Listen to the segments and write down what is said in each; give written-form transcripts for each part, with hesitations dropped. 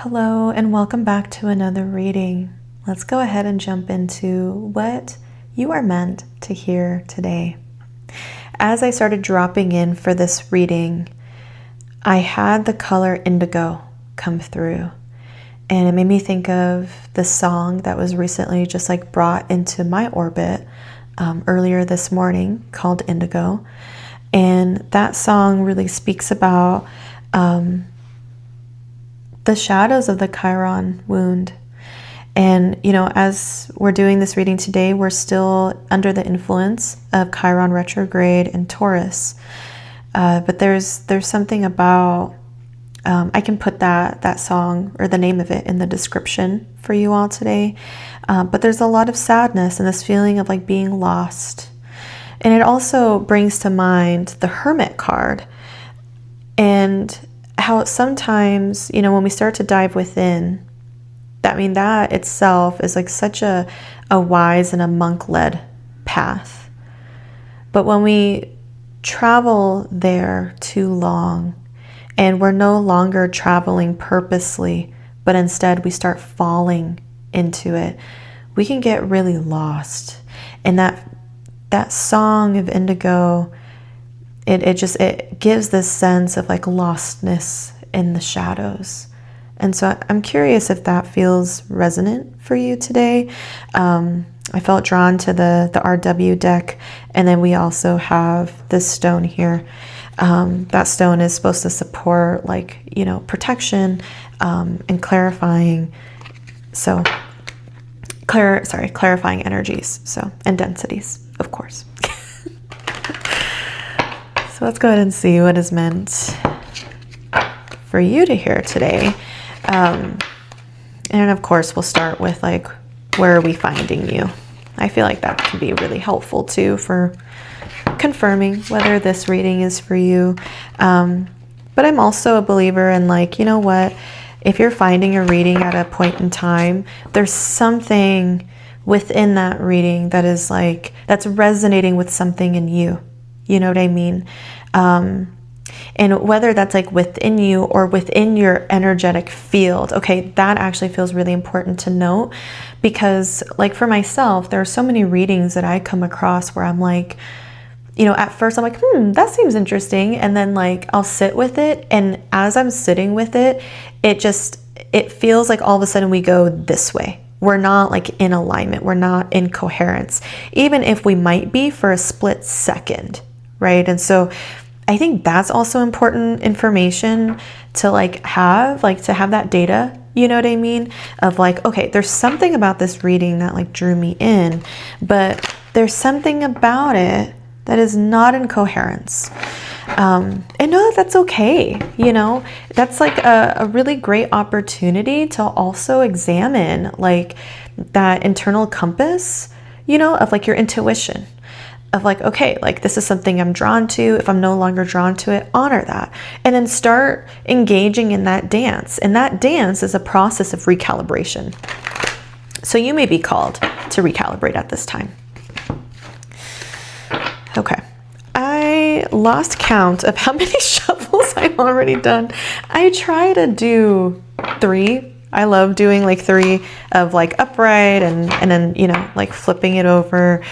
Hello and welcome back to another reading. Let's go ahead and jump into what you are meant to hear today. As I started dropping in for this reading, I had the color indigo come through, and it made me think of the song that was recently just brought into my orbit earlier this morning called Indigo. And that song really speaks about the shadows of the Chiron wound. And, as we're doing this reading today, we're still under the influence of Chiron retrograde and Taurus. But there's something about, I can put that song or the name of it in the description for you all today. But there's a lot of sadness and this feeling of being lost. And it also brings to mind the Hermit card and how sometimes, when we start to dive within, that itself is such a wise and a monk-led path. But when we travel there too long and we're no longer traveling purposely, but instead we start falling into it, we can get really lost. And that song of Indigo, it gives this sense of lostness in the shadows. And so I'm curious if that feels resonant for you today. I felt drawn to the RW deck, and then we also have this stone here. That stone is supposed to support protection and clarifying. So clarifying energies, and densities, of course. So let's go ahead and see what is meant for you to hear today. And of course, we'll start with where are we finding you? I feel like that can be really helpful too for confirming whether this reading is for you. But I'm also a believer in what? If you're finding a reading at a point in time, there's something within that reading that is that's resonating with something in you. You know what I mean? And whether that's within you or within your energetic field, okay, that actually feels really important to note, because for myself, there are so many readings that I come across where I'm at first I'm that seems interesting. And then I'll sit with it. And as I'm sitting with it, it feels all of a sudden we go this way. We're not in alignment. We're not in coherence, even if we might be for a split second. Right. And so I think that's also important information to have that data, you know what I mean? Of okay, there's something about this reading that drew me in, but there's something about it that is not in coherence. And know that that's okay. That's a really great opportunity to also examine that internal compass, of your intuition. Of okay, this is something I'm drawn to. If I'm no longer drawn to it, honor that. And then start engaging in that dance. And that dance is a process of recalibration. So you may be called to recalibrate at this time. Okay. I lost count of how many shuffles I've already done. I try to do 3. I love doing 3 of upright and then, flipping it over.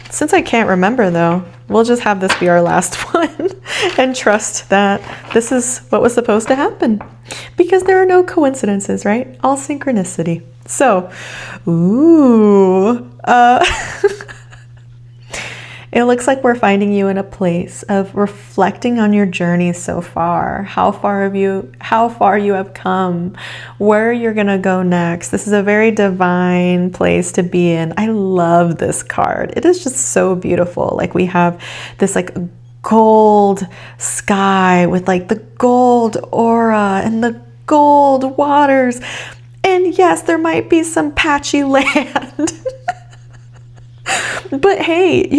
Since I can't remember though, we'll just have this be our last one and trust that this is what was supposed to happen, because there are no coincidences, right? All synchronicity. So, it looks like we're finding you in a place of reflecting on your journey so far, how far you have come, where you're gonna go next. This is a very divine place to be in. I love this card. It is just so beautiful. We have this gold sky with the gold aura and the gold waters. And yes, there might be some patchy land. But hey,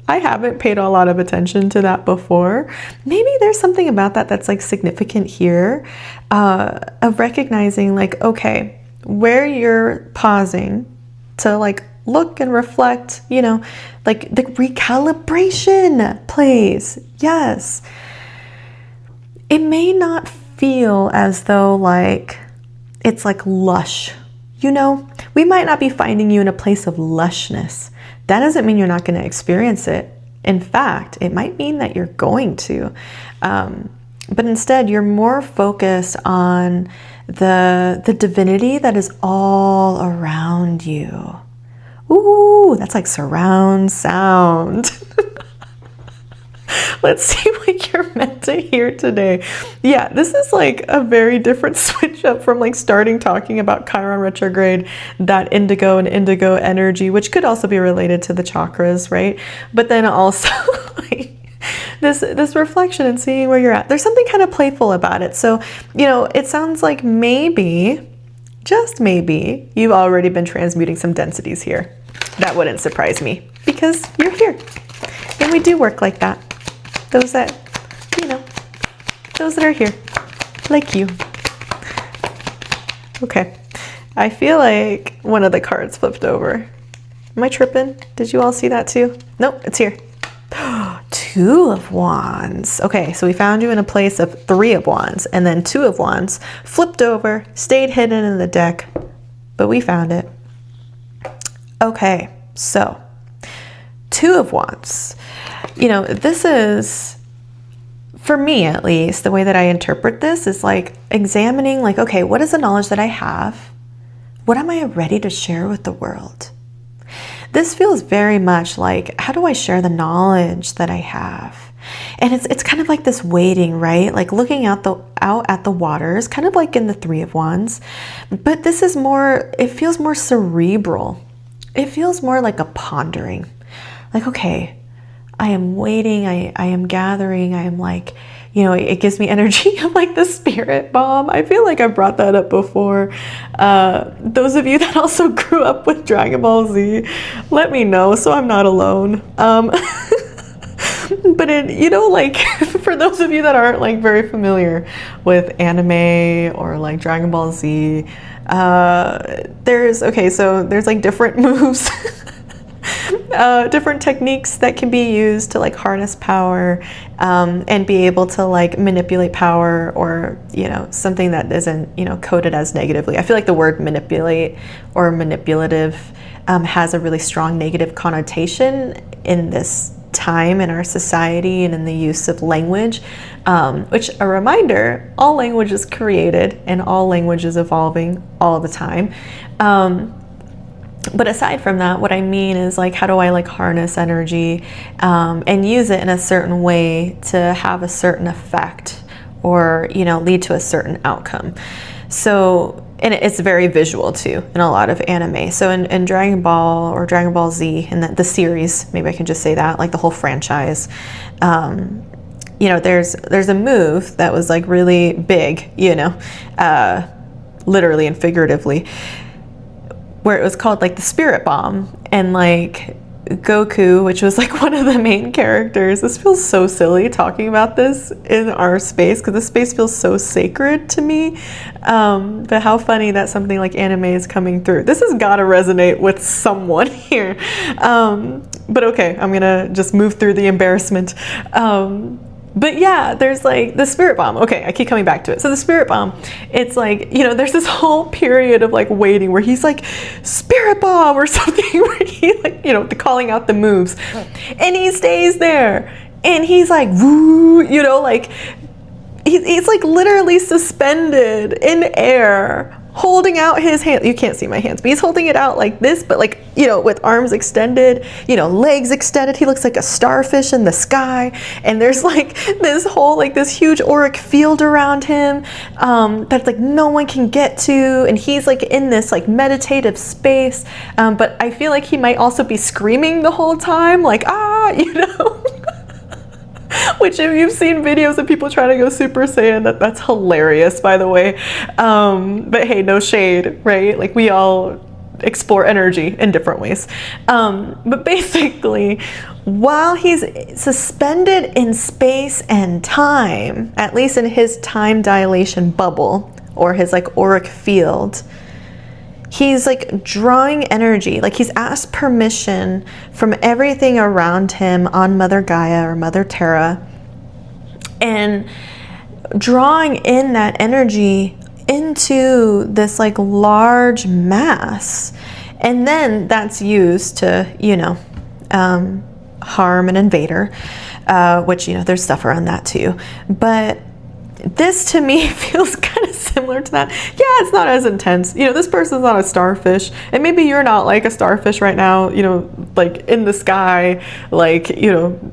I haven't paid a lot of attention to that before. Maybe there's something about that that's significant here, of recognizing okay, where you're pausing to look and reflect, the recalibration place. Yes. It may not feel as though like it's like lush. You know, we might not be finding you in a place of lushness. That doesn't mean you're not going to experience it. In fact, it might mean that you're going to. But instead, you're more focused on the divinity that is all around you. Ooh, that's like surround sound. Let's see what you're meant to hear today. Yeah, this is like a very different switch up from like starting talking about Chiron retrograde, that indigo and indigo energy, which could also be related to the chakras, right? But then also like this reflection and seeing where you're at. There's something kind of playful about it. So, you know, it sounds like maybe, just maybe, you've already been transmuting some densities here. That wouldn't surprise me because you're here. And we do work like that. Those that, you know, those that are here, like you. Okay. I feel like one of the cards flipped over. Am I tripping? Did you all see that too? Nope, it's here. Two of Wands. Okay, so we found you in a place of Three of Wands, and then Two of Wands flipped over, stayed hidden in the deck, but we found it. Okay, so Two of Wands. You know, this is, for me at least, the way that I interpret this is like examining like, okay, what is the knowledge that I have? What am I ready to share with the world? This feels very much like, how do I share the knowledge that I have? And it's kind of like this waiting, right? Like looking out at the waters, kind of like in the Three of Wands. But this is more, it feels more cerebral. It feels more like a pondering. Like, okay, I am waiting, I am gathering, I am like, you know, it gives me energy of like the spirit bomb. I feel like I brought that up before. Those of you that also grew up with Dragon Ball Z, let me know so I'm not alone. But it, you know, like for those of you that aren't like very familiar with anime or like Dragon Ball Z, there's like different moves. Different techniques that can be used to like harness power and be able to like manipulate power, or, you know, something that isn't, you know, coded as negatively. I feel like the word manipulate or manipulative has a really strong negative connotation in this time in our society and in the use of language, which, a reminder, all language is created and all language is evolving all the time. But aside from that, what I mean is like, how do I like harness energy and use it in a certain way to have a certain effect, or, you know, lead to a certain outcome. So, and it's very visual too in a lot of anime. So in Dragon Ball or Dragon Ball Z, and the series, maybe I can just say that, like the whole franchise, you know, there's a move that was like really big, you know, literally and figuratively, where it was called like the spirit bomb, and like Goku, which was like one of the main characters. This feels so silly talking about this in our space because this space feels so sacred to me. But how funny that something like anime is coming through. This has got to resonate with someone here. But okay, I'm gonna just move through the embarrassment. But yeah, there's like the spirit bomb. Okay, I keep coming back to it. So the spirit bomb, it's like, you know, there's this whole period of like waiting where he's like, spirit bomb or something, where he like, you know, calling out the moves. And he stays there. And he's like, woo, you know, like, he's like literally suspended in air, holding out his hand. You can't see my hands, but he's holding it out like this, but like, you know, with arms extended, you know, legs extended. He looks like a starfish in the sky. And there's like this whole, like this huge auric field around him that like no one can get to. And he's like in this like meditative space. But I feel like he might also be screaming the whole time, like, ah, you know. Which, if you've seen videos of people trying to go Super Saiyan, that's hilarious, by the way. But hey, no shade, right? Like, we all explore energy in different ways. But basically, while he's suspended in space and time, at least in his time dilation bubble, or his like auric field, he's like drawing energy, like he's asked permission from everything around him on Mother Gaia or Mother Terra. And drawing in that energy into this like large mass. And then that's used to, you know, harm an invader, which, you know, there's stuff around that too. But this to me feels kind of similar to that. Yeah, it's not as intense. You know, this person's not a starfish, and maybe you're not like a starfish right now, you know, like in the sky, like, you know,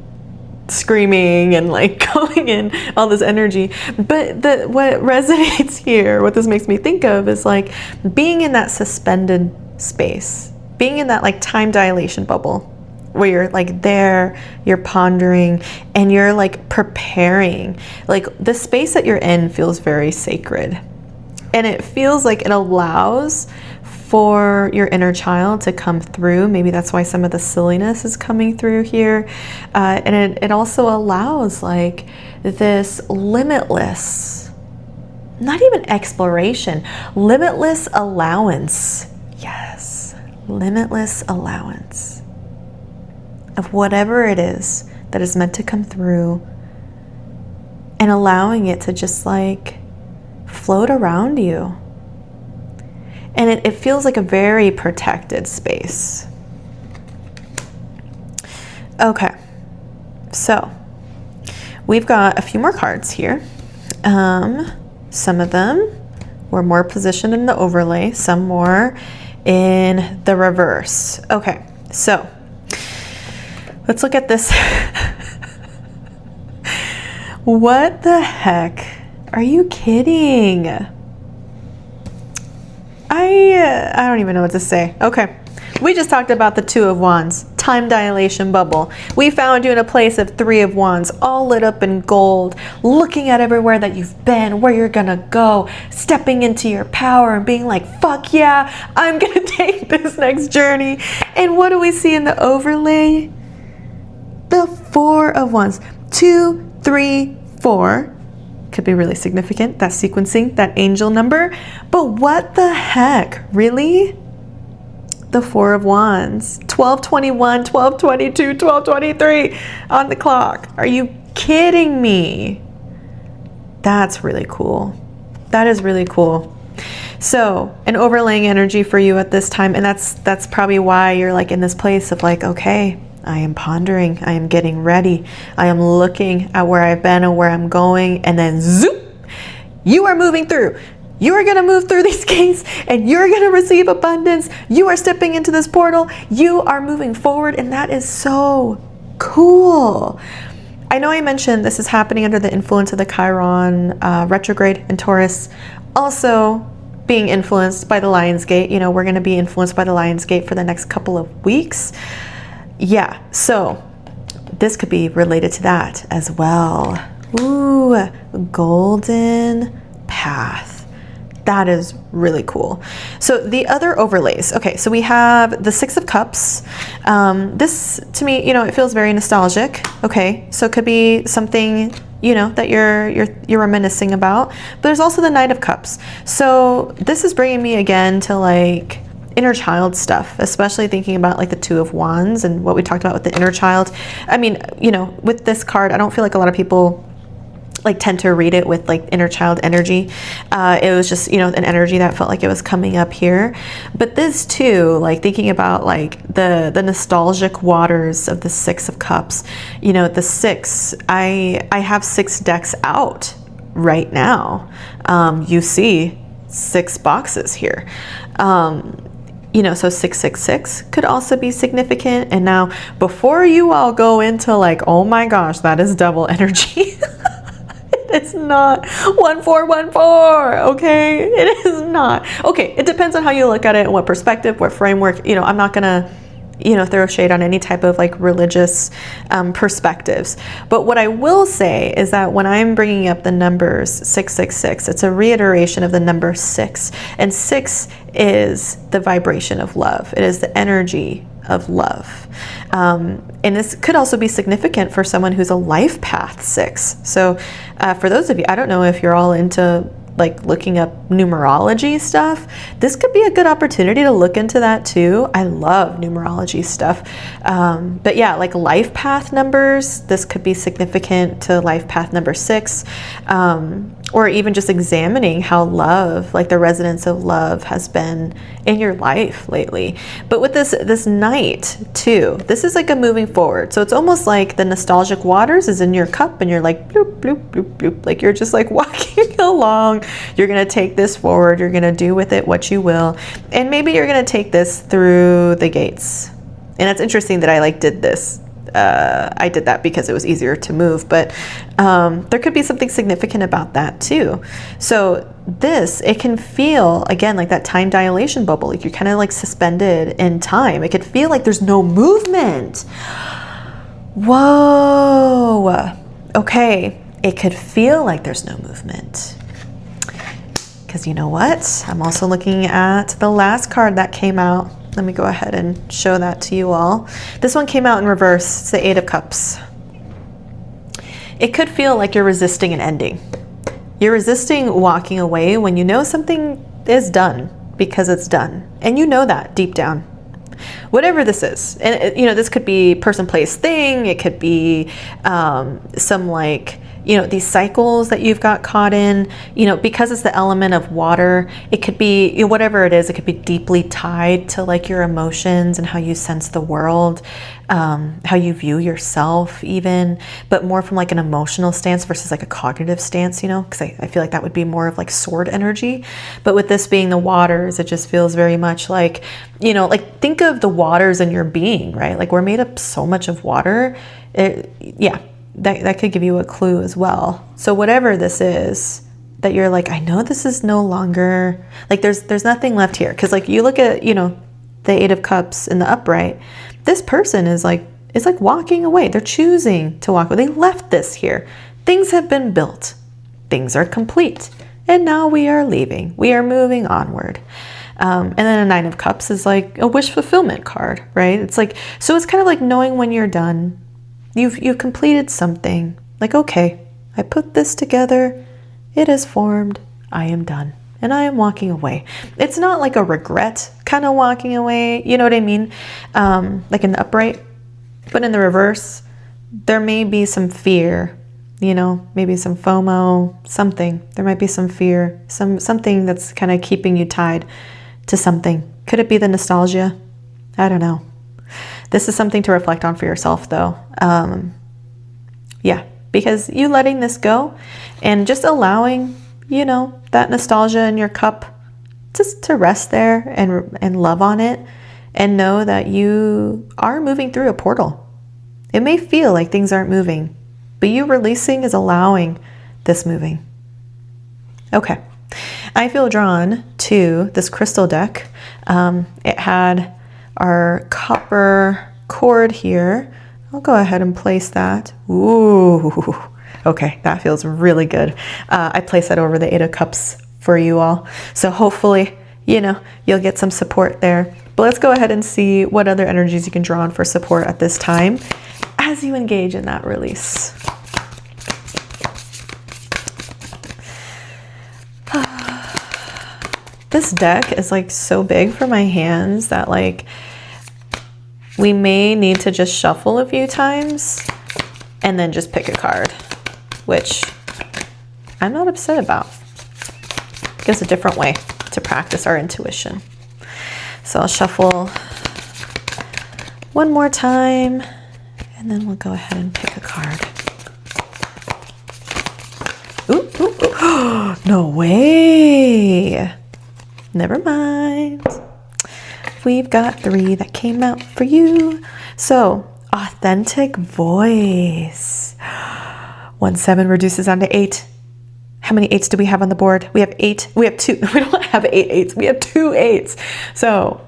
screaming and like going in all this energy. But what resonates here, what this makes me think of, is like being in that suspended space, being in that like time dilation bubble, where you're like there, you're pondering, and you're like preparing. Like the space that you're in feels very sacred, and it feels like it allows for your inner child to come through. Maybe that's why some of the silliness is coming through here, and it also allows like this limitless, not even exploration, limitless allowance. Yes, limitless allowance of whatever it is that is meant to come through, and allowing it to just like float around you. And it feels like a very protected space. Okay, so we've got a few more cards here. Some of them were more positioned in the overlay, some more in the reverse. Okay, so let's look at this. What the heck? Are you kidding? I don't even know what to say. Okay, we just talked about the Two of Wands, time dilation bubble. We found you in a place of Three of Wands, all lit up in gold, looking at everywhere that you've been, where you're gonna go, stepping into your power and being like, fuck yeah, I'm gonna take this next journey. And what do we see in the overlay? The Four of Wands. 2, 3, 4. Could be really significant, that sequencing, that angel number. But what the heck? Really? The Four of Wands. 12:21, 12:22, 12:23 on the clock. Are you kidding me? That's really cool. That is really cool. So an overlaying energy for you at this time, and that's probably why you're like in this place of like, okay, I am pondering, I am getting ready, I am looking at where I've been and where I'm going, and then zoop, you are moving through. You are gonna move through these gates and you're gonna receive abundance. You are stepping into this portal. You are moving forward, and that is so cool. I know I mentioned this is happening under the influence of the Chiron retrograde in Taurus. Also being influenced by the Lion's Gate. You know, we're gonna be influenced by the Lion's Gate for the next couple of weeks. Yeah, so this could be related to that as well. Ooh, golden path. That is really cool. So the other overlays. Okay, so we have the Six of Cups. This, to me, you know, it feels very nostalgic. Okay, so it could be something, you know, that you're reminiscing about. But there's also the Knight of Cups. So this is bringing me again to like inner child stuff, especially thinking about like the Two of Wands and what we talked about with the inner child. I mean, you know, with this card, I don't feel like a lot of people like tend to read it with like inner child energy. It was just, you know, an energy that felt like it was coming up here. But this too, like thinking about like the nostalgic waters of the Six of Cups, you know, the six, I have 6 decks out right now. You see 6 boxes here. You know, so 666 could also be significant. And now, before you all go into like, oh my gosh, that is double energy. It's not 1414, okay? It is not. Okay, it depends on how you look at it and what perspective, what framework. You know, I'm not gonna, you know, throw shade on any type of like religious perspectives. But what I will say is that when I'm bringing up the numbers 666, it's a reiteration of the number 6. And 6 is the vibration of love. It is the energy of love. And this could also be significant for someone who's a life path 6. So for those of you, I don't know if you're all into like looking up numerology stuff, this could be a good opportunity to look into that too. I love numerology stuff. But yeah, like life path numbers, this could be significant to life path number 6. Or even just examining how love, like the resonance of love, has been in your life lately. But with this Knight too, this is like a moving forward. So it's almost like the nostalgic waters is in your cup and you're like bloop, bloop, bloop, bloop. Like you're just like walking along. You're gonna take this forward. You're gonna do with it what you will. And maybe you're gonna take this through the gates. And it's interesting that I like did this. I did that because it was easier to move, but there could be something significant about that too. So this, it can feel, again, like that time dilation bubble, like you're kind of like suspended in time. It could feel like there's no movement. Whoa. Okay. It could feel like there's no movement. Because you know what? I'm also looking at the last card that came out. Let me go ahead and show that to you all. This one came out in reverse. It's the 8 of Cups. It could feel like you're resisting an ending. You're resisting walking away when you know something is done because it's done. And you know that deep down. Whatever this is. And you know, this could be person, place, thing. It could be some like, you know, these cycles that you've got caught in, you know, because it's the element of water, it could be, you know, whatever it is, it could be deeply tied to like your emotions and how you sense the world, how you view yourself even, but more from like an emotional stance versus like a cognitive stance, you know, because I feel like that would be more of like sword energy. But with this being the waters, it just feels very much like, you know, like think of the waters in your being, right? Like we're made up so much of water. Yeah. That could give you a clue as well. So whatever this is that you're like, I know this is no longer, like there's nothing left here. Because like you look at, you know, the 8 of Cups in the upright, this person is like walking away. They're choosing to walk away. They left this here. Things have been built. Things are complete. And now we are leaving. We are moving onward. And then a 9 of Cups is like a wish fulfillment card, right? It's like, so it's kind of like knowing when you're done. You've completed something. Like, okay, I put this together. It is formed. I am done. And I am walking away. It's not like a regret kind of walking away. You know what I mean? Like in the upright. But in the reverse, there may be some fear. You know, maybe some FOMO, something. There might be some fear. Something that's kind of keeping you tied to something. Could it be the nostalgia? I don't know. This is something to reflect on for yourself though. Yeah, because you letting this go and just allowing, you know, that nostalgia in your cup just to rest there and love on it and know that you are moving through a portal. It may feel like things aren't moving, but you releasing is allowing this moving. Okay, I feel drawn to this crystal deck. It had our copper cord here. I'll go ahead and place that. Ooh, okay, that feels really good. I place that over the 8 of Cups for you all. So hopefully, you know, you'll get some support there. But let's go ahead and see what other energies you can draw on for support at this time as you engage in that release. This deck is like so big for my hands that like we may need to just shuffle a few times and then just pick a card, which I'm not upset about. It's a different way to practice our intuition. So I'll shuffle one more time and then we'll go ahead and pick a card. Ooh, ooh, ooh. No way. Never mind. We've got 3 that came out for you. So, authentic voice. 1 7 reduces down to 8. How many 8s do we have on the board? We have 8. We have 2. We don't have 8 8s. We have 2 8s. So,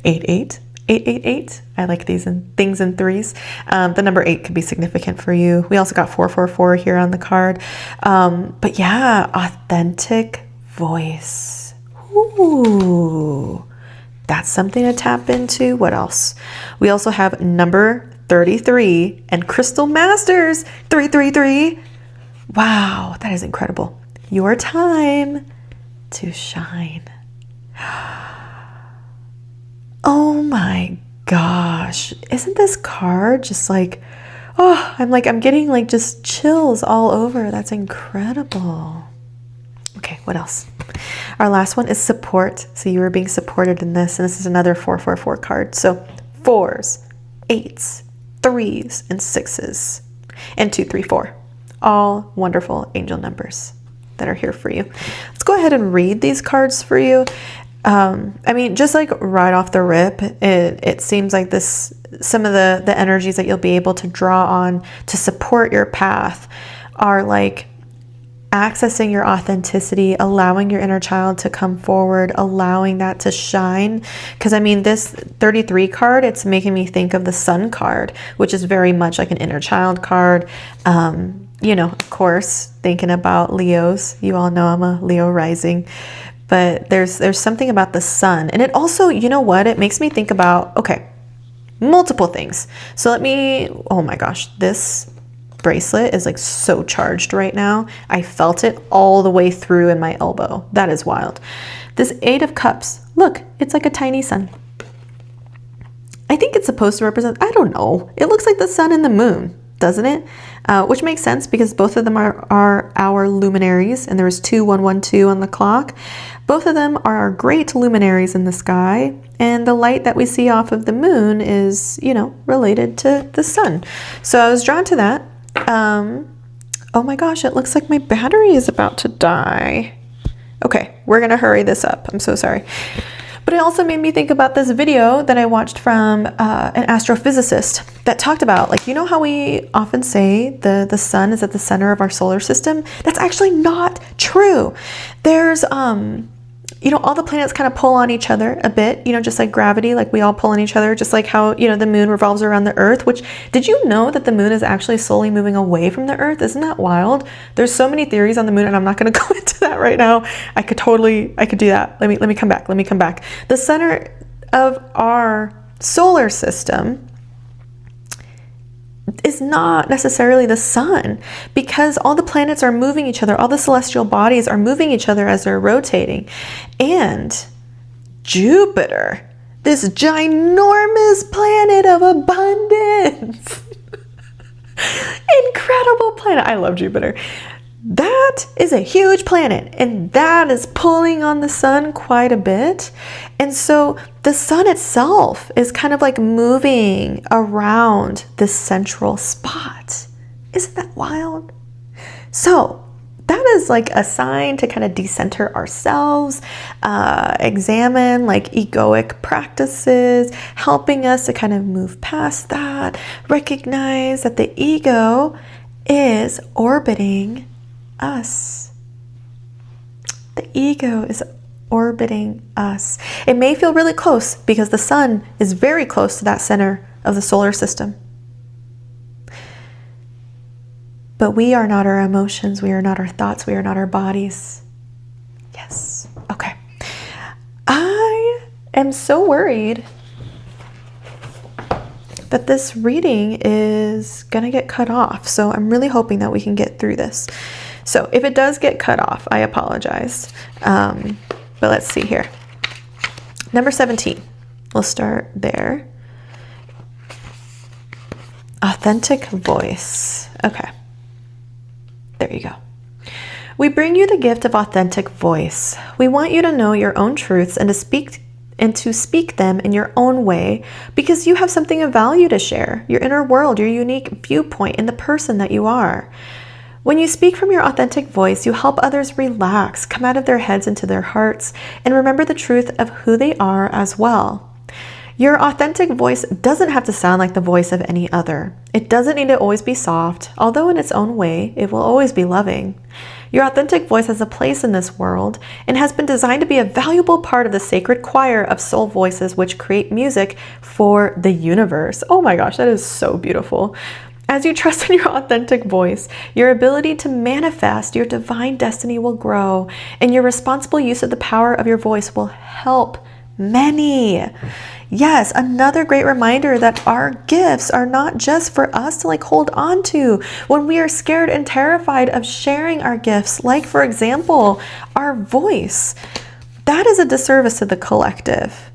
8 8. 8 8 8. I like these things in 3s. The number 8 could be significant for you. We also got 4 4 4 here on the card. But yeah, authentic voice. Ooh. That's something to tap into. What else? We also have number 33 and Crystal Masters 333. Wow, that is incredible. your time to shine. Oh my gosh. Isn't this card just like, oh, I'm getting like just chills all over. That's incredible. Okay, what else? Our last one is support. So you are being supported in this, and this is another 444 card. So 4s, 8s, 3s, and 6s, and 2, 3, 4. All wonderful angel numbers that are here for you. Let's go ahead and read these cards for you. I mean, just like right off the rip, it seems like some of the energies that you'll be able to draw on to support your path are like accessing your authenticity, allowing your inner child to come forward, allowing that to shine. Because I mean, this 33 card, it's making me think of the Sun card, which is very much like an inner child card. You know, of course, thinking about Leos. You all know I'm a Leo rising. But there's something about the sun. And it also, you know what? It makes me think about, okay, multiple things. So oh my gosh, this bracelet is like so charged right now. I felt it all the way through in my elbow. That is wild. This 8 of Cups, look, it's like a tiny sun. I think it's supposed to represent, I don't know. It looks like the sun and the moon, doesn't it? Which makes sense because both of them are our luminaries, and there's 2112 on the clock. Both of them are our great luminaries in the sky, and the light that we see off of the moon is, you know, related to the sun. So I was drawn to that. Oh my gosh, it looks like my battery is about to die. Okay, we're gonna hurry this up. I'm so sorry. But it also made me think about this video that I watched from an astrophysicist that talked about, like, you know how we often say the sun is at the center of our solar system? That's actually not true. There's, you know, all the planets kind of pull on each other a bit, you know, just like gravity, like we all pull on each other, just like how, you know, the moon revolves around the earth, which, did you know that the moon is actually slowly moving away from the earth? Isn't that wild? There's so many theories on the moon, and I'm not going to go into that right now. I could do that. Let me come back. The center of our solar system is not necessarily the sun, because all the planets are moving each other, all the celestial bodies are moving each other as they're rotating. And Jupiter, this ginormous planet of abundance, incredible planet. I love Jupiter. That is a huge planet, and that is pulling on the sun quite a bit. And so the sun itself is kind of like moving around this central spot. Isn't that wild? So that is like a sign to kind of decenter ourselves, examine like egoic practices, helping us to kind of move past that, recognize that the ego is orbiting us. The ego is orbiting us. It may feel really close because the sun is very close to that center of the solar system. But we are not our emotions, we are not our thoughts, we are not our bodies. Yes. Okay. I am so worried that this reading is gonna get cut off. So I'm really hoping that we can get through this. So if it does get cut off, I apologize. But let's see here. Number 17, we'll start there. Authentic voice. Okay, there you go. We bring you the gift of authentic voice. We want you to know your own truths and to speak them in your own way, because you have something of value to share, your inner world, your unique viewpoint in the person that you are. When you speak from your authentic voice, you help others relax, come out of their heads into their hearts, and remember the truth of who they are as well. Your authentic voice doesn't have to sound like the voice of any other. It doesn't need to always be soft, although in its own way, it will always be loving. Your authentic voice has a place in this world and has been designed to be a valuable part of the sacred choir of soul voices which create music for the universe. Oh my gosh, that is so beautiful. As you trust in your authentic voice, your ability to manifest your divine destiny will grow, and your responsible use of the power of your voice will help many. Yes, another great reminder that our gifts are not just for us to like hold on to. When we are scared and terrified of sharing our gifts, like for example, our voice, that is a disservice to the collective.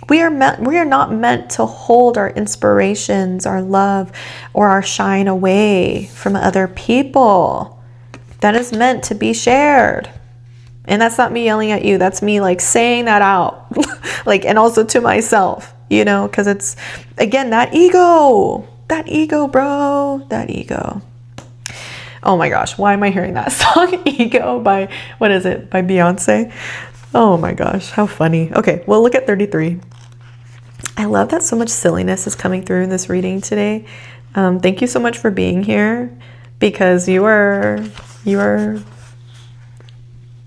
We are not meant to hold our inspirations, our love, or our shine away from other people. That is meant to be shared. And that's not me yelling at you. That's me like saying that out, like, and also to myself, you know, because it's, again, that ego, bro, that ego. Oh my gosh, why am I hearing that song? Ego by, what is it? By Beyonce. Oh my gosh, how funny. Okay, well, look at 33. I love that so much silliness is coming through in this reading today. Thank you so much for being here, because you are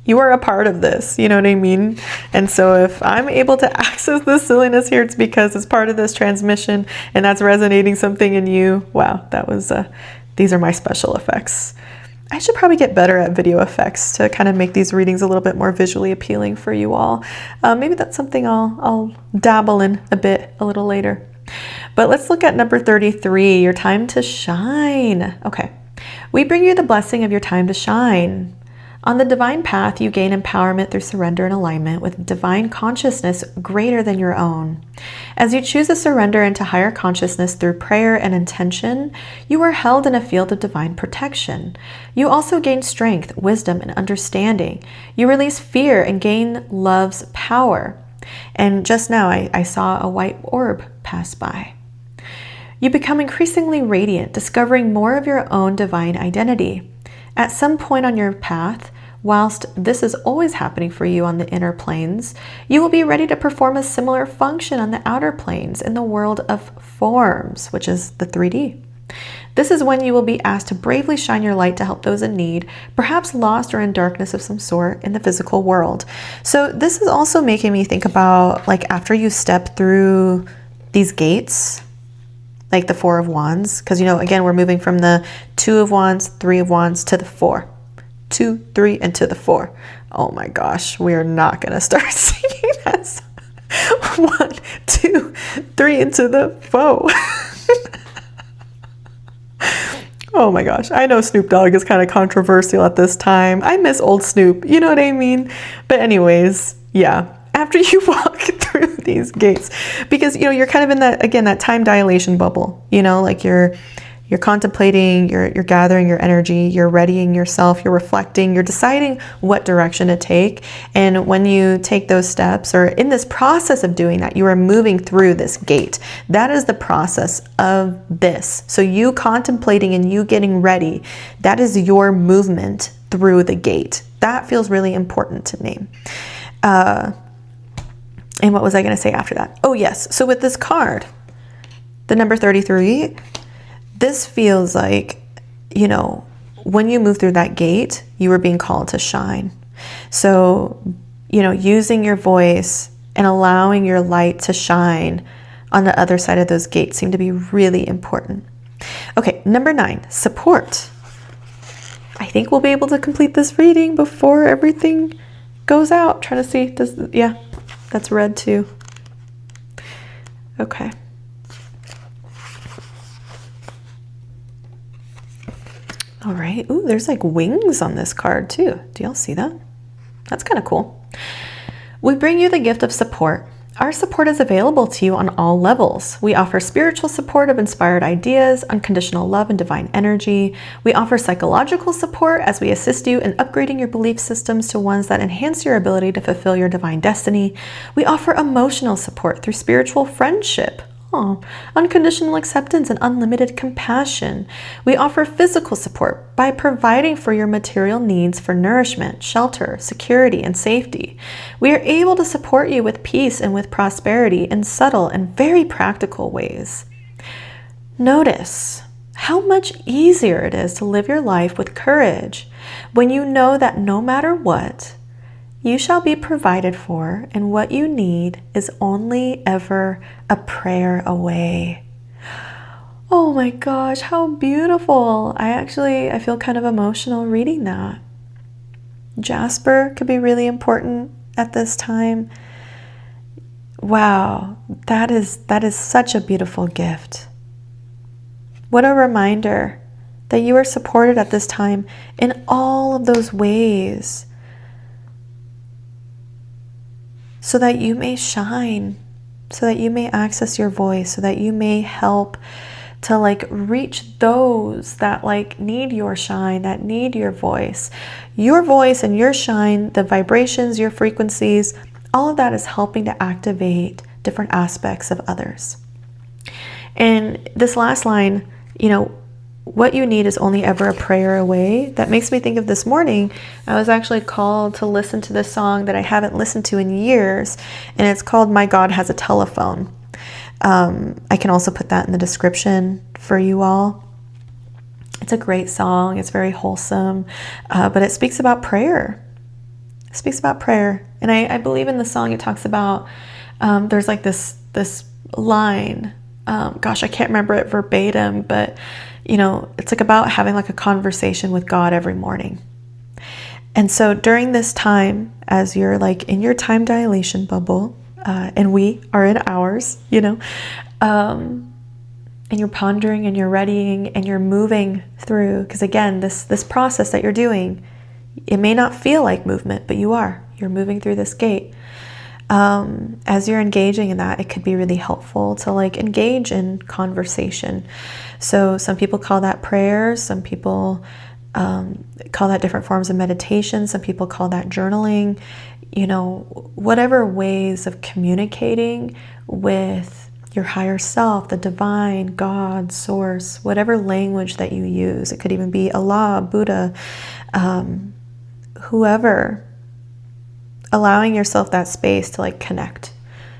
a part of this, you know what I mean? And so if I'm able to access this silliness here, it's because it's part of this transmission and that's resonating something in you. Wow, that was, these are my special effects. I should probably get better at video effects to kind of make these readings a little bit more visually appealing for you all. Maybe that's something I'll dabble in a little later. But let's look at number 33, your time to shine. Okay, we bring you the blessing of your time to shine. On the divine path, you gain empowerment through surrender and alignment with divine consciousness greater than your own. As you choose to surrender into higher consciousness through prayer and intention, you are held in a field of divine protection. You also gain strength, wisdom, and understanding. You release fear and gain love's power. And just now, I saw a white orb pass by. You become increasingly radiant, discovering more of your own divine identity. At some point on your path, whilst this is always happening for you on the inner planes, you will be ready to perform a similar function on the outer planes in the world of forms, which is the 3D. This is when you will be asked to bravely shine your light to help those in need, perhaps lost or in darkness of some sort in the physical world. So this is also making me think about, like, after you step through these gates, like the 4 of Wands, because, you know, again, we're moving from the 2 of Wands, 3 of Wands to the 4. 2, 3, and to the 4. Oh my gosh, we are not going to start singing that song. 1, 2, 3, into the 4. Oh my gosh, I know Snoop Dogg is kind of controversial at this time. I miss old Snoop, you know what I mean? But anyways, yeah. After you walk through these gates, because, you know, you're kind of in that, again, that time dilation bubble, you know, like you're contemplating, you're gathering your energy, you're readying yourself, you're reflecting, you're deciding what direction to take. And when you take those steps, or in this process of doing that, you are moving through this gate. That is the process of this. So you contemplating and you getting ready, that is your movement through the gate. That feels really important to me. And what was I going to say after that? Oh, yes. So with this card, the number 33, this feels like, you know, when you move through that gate, you are being called to shine. So, you know, using your voice and allowing your light to shine on the other side of those gates seem to be really important. Okay, number 9, support. I think we'll be able to complete this reading before everything goes out. Trying to see, yeah, that's red too. Okay. All right. Ooh, there's like wings on this card too. Do y'all see that? That's kind of cool. We bring you the gift of support. Our support is available to you on all levels. We offer spiritual support of inspired ideas, unconditional love, and divine energy. We offer psychological support as we assist you in upgrading your belief systems to ones that enhance your ability to fulfill your divine destiny. We offer emotional support through spiritual friendship, unconditional acceptance, and unlimited compassion. We offer physical support by providing for your material needs for nourishment, shelter, security, and safety. We are able to support you with peace and with prosperity in subtle and very practical ways. Notice how much easier it is to live your life with courage when you know that no matter what, you shall be provided for, and what you need is only ever a prayer away. Oh my gosh, how beautiful. I feel kind of emotional reading that. Jasper could be really important at this time. Wow, that is such a beautiful gift. What a reminder that you are supported at this time in all of those ways so that you may shine, so that you may access your voice, so that you may help to like reach those that like need your shine, that need your voice. Your voice and your shine, the vibrations, your frequencies, all of that is helping to activate different aspects of others. And this last line, you know, what you need is only ever a prayer away. That makes me think of this morning. I was actually called to listen to this song that I haven't listened to in years, and it's called My God Has a Telephone. I can also put that in the description for you all. It's a great song. It's very wholesome, but it speaks about prayer. It speaks about prayer. And I believe in the song it talks about, there's like this line, gosh, I can't remember it verbatim, but you know, it's like about having like a conversation with God every morning. And so during this time, as you're like in your time dilation bubble, and we are in ours, you know, and you're pondering and you're readying and you're moving through, because again, this process that you're doing, it may not feel like movement, but you're moving through this gate. As you're engaging in that, it could be really helpful to like engage in conversation. So some people call that prayer. Some people call that different forms of meditation. Some people call that journaling. You know, whatever ways of communicating with your higher self, the divine, God, source, whatever language that you use. It could even be Allah, Buddha, whoever. Allowing yourself that space to like connect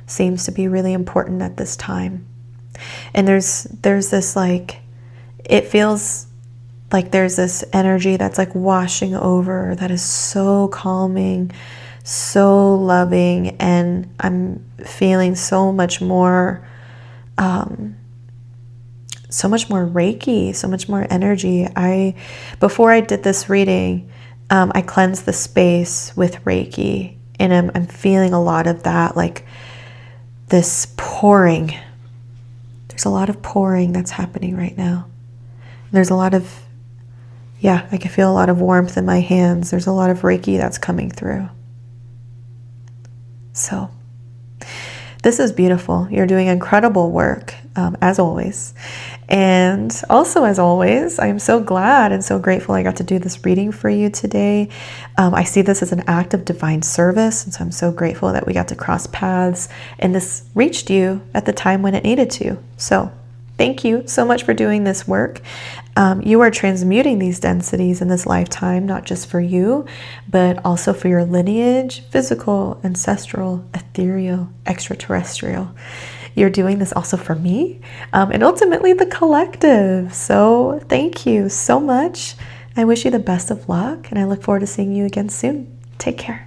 seems to be really important at this time. And there's this like, it feels like there's this energy that's like washing over that is so calming, so loving, and I'm feeling so much more Reiki, so much more energy. Before I did this reading, I cleansed the space with Reiki, and I'm feeling a lot of that, like this pouring. There's a lot of pouring that's happening right now. There's a lot of, I can feel a lot of warmth in my hands. There's a lot of Reiki that's coming through. So this is beautiful. You're doing incredible work, as always. And also, as always, I am so glad and so grateful I got to do this reading for you today. I see this as an act of divine service, and so I'm so grateful that we got to cross paths and this reached you at the time when it needed to. So thank you so much for doing this work. You are transmuting these densities in this lifetime, not just for you, but also for your lineage, physical, ancestral, ethereal, extraterrestrial. You're doing this also for me, and ultimately the collective. So thank you so much. I wish you the best of luck, and I look forward to seeing you again soon. Take care.